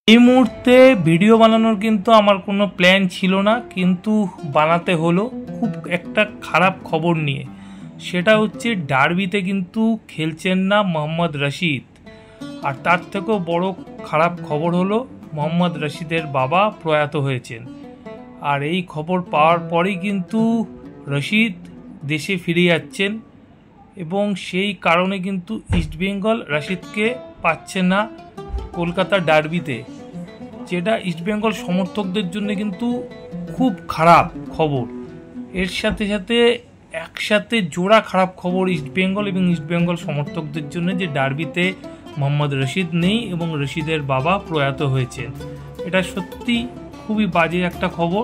এই মুহূর্তে ভিডিও বানানোর কিন্তু আমার কোনো প্ল্যান ছিল না, কিন্তু বানাতে হলো খুব একটা খারাপ খবর নিয়ে। সেটা হচ্ছে ডার্বিতে কিন্তু খেলছেন না মোহাম্মদ রশিদ। আর তার থেকেও বড় খারাপ খবর হলো মোহাম্মদ রশিদের বাবা প্রয়াত হয়েছেন। আর এই খবর পাওয়ার পরেই কিন্তু রশিদ দেশে ফিরে যাচ্ছেন এবং সেই কারণে কিন্তু ইস্টবেঙ্গল রশিদকে পাচ্ছে না কলকাতা ডার্বিতে, যেটা ইস্টবেঙ্গল সমর্থকদের জন্য কিন্তু খুব খারাপ খবর। এর সাথে সাথে একসাথে জোড়া খারাপ খবর ইস্টবেঙ্গল এবং ইস্টবেঙ্গল সমর্থকদের জন্য, যে ডার্বিতে মোহাম্মদ রশিদ নেই এবং রশিদের বাবা প্রয়াত হয়েছেন। এটা সত্যি খুবই বাজে একটা খবর।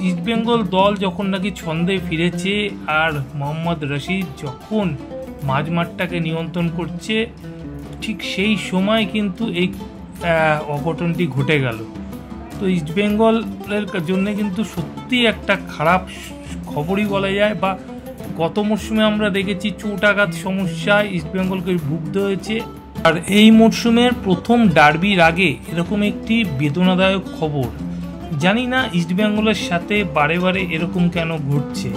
ইস্টবেঙ্গল দল যখন নাকি ছন্দে ফিরেছে আর মোহাম্মদ রশিদ যখন মাঝমাঠটাকে নিয়ন্ত্রণ করছে, ঠিক সেই সময় কিন্তু এই অঘটনটি ঘটে গেল। তো ইস্টবেঙ্গলের জন্য কিন্তু সত্যি একটা খারাপ খবরই বলা যায়। বা গত মরশুমে আমরা দেখেছি চোটাঘাত সমস্যায় ইস্টবেঙ্গলকে ভুগতে হয়েছে, আর এই মরশুমের প্রথম ডার্বির আগে এরকম একটি বেদনাদায়ক খবর। জানি না ইস্টবেঙ্গলের সাথে বারে বারে এরকম কেন ঘটছে।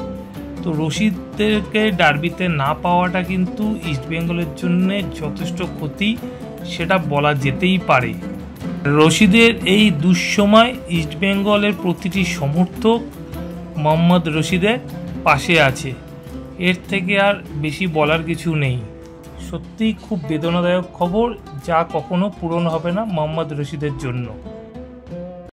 তো রশিদকে ডার্বিতে না পাওয়াটা কিন্তু ইস্টবেঙ্গলের জন্য যথেষ্ট ক্ষতি, সেটা বলা যেতেই পারে। রশিদের এই দুঃসময় ইস্টবেঙ্গলের প্রতিটি সমর্থক মোহাম্মদ রশিদের পাশে আছে। এর থেকে আর বেশি বলার কিছু নেই। সত্যিই খুব বেদনাদায়ক খবর, যা কখনো পূরণ হবে না মোহাম্মদ রশিদের জন্য।